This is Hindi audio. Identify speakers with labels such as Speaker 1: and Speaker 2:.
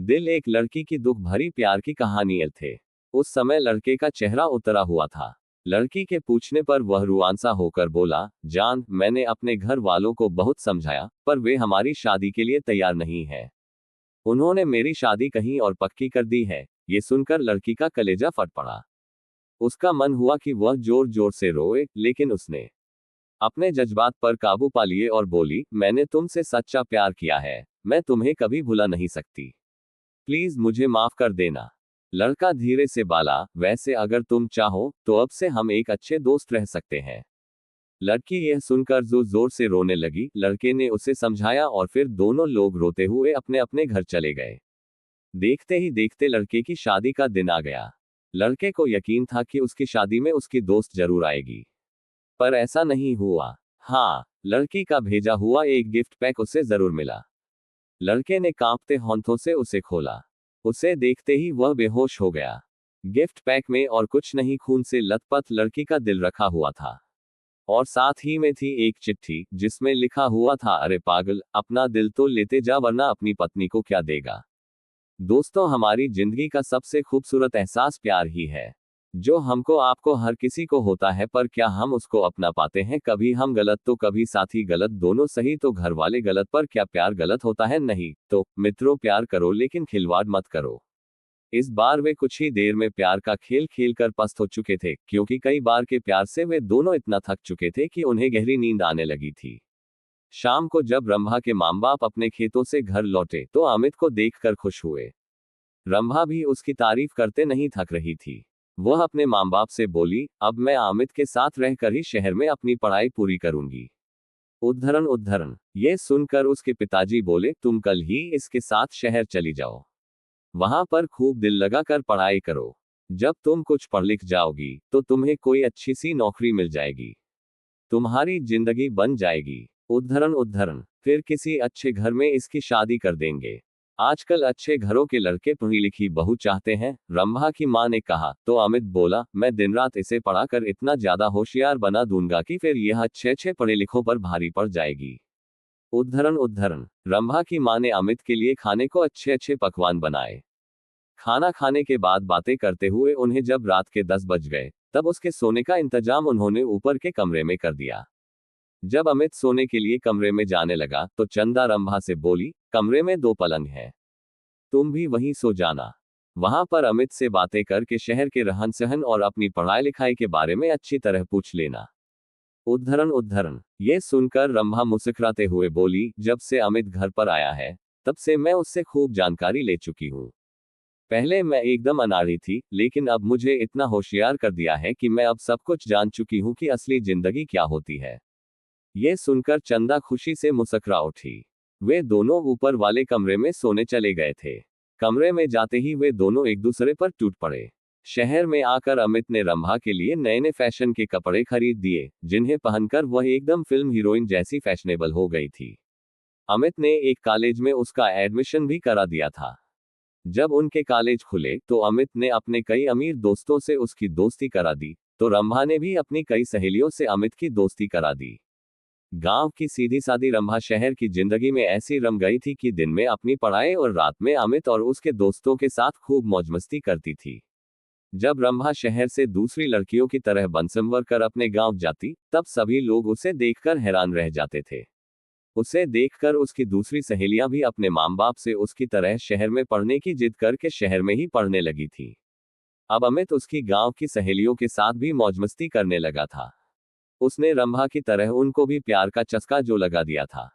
Speaker 1: दिल एक लड़की की दुख भरी प्यार की कहानी थे। उस समय लड़के का चेहरा उतरा हुआ था। लड़की के पूछने पर वह रुआंसा होकर बोला, जान, मैंने अपने घर वालों को बहुत समझाया, पर वे हमारी शादी के लिए तैयार नहीं है। उन्होंने मेरी शादी कहीं और पक्की कर दी है। ये सुनकर लड़की का कलेजा फट पड़ा। उसका मन हुआ कि वह जोर जोर से रोए, लेकिन उसने अपने जज्बात पर काबू पा लिए और बोली, मैंने तुमसे सच्चा प्यार किया है, मैं तुम्हें कभी भुला नहीं सकती। प्लीज मुझे माफ कर देना। लड़का धीरे से बोला, वैसे अगर तुम चाहो तो अब से हम एक अच्छे दोस्त रह सकते हैं। लड़की यह सुनकर जोर जोर से रोने लगी। लड़के ने उसे समझाया और फिर दोनों लोग रोते हुए अपने अपने घर चले गए। देखते ही देखते लड़के की शादी का दिन आ गया। लड़के को यकीन था कि उसकी शादी में उसकी दोस्त जरूर आएगी, पर ऐसा नहीं हुआ। हाँ, लड़की का भेजा हुआ एक गिफ्ट पैक उसे जरूर मिला। लड़के ने कांपते हाथों से उसे खोला। उसे देखते ही वह बेहोश हो गया। गिफ्ट पैक में और कुछ नहीं, खून से लथपथ लड़की का दिल रखा हुआ था। और साथ ही में थी एक चिट्ठी जिसमें लिखा हुआ था, अरे पागल, अपना दिल तो लेते जा वरना अपनी पत्नी को क्या देगा। दोस्तों, हमारी जिंदगी का सबसे खूबसूरत एहसास प्यार ही है, जो हमको आपको हर किसी को होता है, पर क्या हम उसको अपना पाते हैं? कभी हम गलत तो कभी साथी गलत, दोनों सही तो घर वाले गलत, पर क्या प्यार गलत होता है? नहीं। तो मित्रों, प्यार करो लेकिन खिलवाड़ मत करो। इस बार वे कुछ ही देर में प्यार का खेल खेल कर पस्त हो चुके थे, क्योंकि कई बार के प्यार से वे दोनों इतना थक चुके थे कि उन्हें गहरी नींद आने लगी थी। शाम को जब रंभा के माँ बाप अपने खेतों से घर लौटे तो अमित को देखकर खुश हुए। रंभा भी उसकी तारीफ करते नहीं थक रही थी। वह अपने माँ बाप से बोली, अब मैं अमित के साथ रहकर ही शहर में अपनी पढ़ाई पूरी करूंगी। उद्धरण उद्धरण। ये सुनकर उसके पिताजी बोले, तुम कल ही इसके साथ शहर चली जाओ। वहां पर खूब दिल लगाकर पढ़ाई करो। जब तुम कुछ पढ़ लिख जाओगी तो तुम्हें कोई अच्छी सी नौकरी मिल जाएगी, तुम्हारी जिंदगी बन जाएगी। उद्धरण उद्धरण। फिर किसी अच्छे घर में इसकी शादी कर देंगे। आजकल अच्छे घरों के लड़के पढ़ी लिखी बहू चाहते हैं, रंभा की मां ने कहा। तो अमित बोला, मैं दिन रात इसे पढ़ाकर इतना ज्यादा होशियार बना दूंगा कि फिर यह अच्छे अच्छे पढ़े लिखों पर भारी पड़ जाएगी। उद्धरण उद्धरण। रंभा की मां ने अमित के लिए खाने को अच्छे अच्छे पकवान बनाए। खाना खाने के बाद बातें करते हुए उन्हें जब रात के 10 बज गए, तब उसके सोने का इंतजाम उन्होंने ऊपर के कमरे में कर दिया। जब अमित सोने के लिए कमरे में जाने लगा तो चंदा रंभा से बोली, कमरे में 2 पलंग है, तुम भी वहीं सो जाना। वहां पर अमित से बातें करके शहर के रहन सहन और अपनी पढ़ाई लिखाई के बारे में अच्छी तरह पूछ लेना। उद्धरण उद्धरण। ये सुनकर रंभा मुस्कुराते हुए बोली, जब से अमित घर पर आया है तब से मैं उससे खूब जानकारी ले चुकी हूँ। पहले मैं एकदम अनाड़ी थी, लेकिन अब मुझे इतना होशियार कर दिया है कि मैं अब सब कुछ जान चुकी हूँ कि असली जिंदगी क्या होती है। ये सुनकर चंदा खुशी से मुस्कुरा उठी। वे दोनों ऊपर वाले कमरे में सोने चले गए थे। कमरे में जाते ही वे दोनों एक दूसरे पर टूट पड़े। शहर में आकर अमित ने रंभा के लिए नए नए फैशन के कपड़े खरीद दिए, जिन्हें पहनकर वह एकदम फिल्म हीरोइन जैसी फैशनेबल हो गई थी। अमित ने एक कॉलेज में उसका एडमिशन भी करा दिया था। जब उनके कॉलेज खुले तो अमित ने अपने कई अमीर दोस्तों से उसकी दोस्ती करा दी, तो रंभा ने भी अपनी कई सहेलियों से अमित की दोस्ती करा दी। गांव की सीधी सादी रंभा शहर की जिंदगी में ऐसी रम गई थी कि दिन में अपनी पढ़ाई और रात में अमित और उसके दोस्तों के साथ खूब मौज मस्ती करती थी। जब रंभा शहर से दूसरी लड़कियों की तरह बनसंवर कर अपने गांव जाती, तब सभी लोग उसे देखकर हैरान रह जाते थे। उसे देखकर उसकी दूसरी सहेलियां भी अपने माँ बाप से उसकी तरह शहर में पढ़ने की जिद करके शहर में ही पढ़ने लगी थी। अब अमित उसकी गांव की सहेलियों के साथ भी मौज मस्ती करने लगा था। उसने रंभा की तरह उनको भी प्यार का चस्का जो लगा दिया था।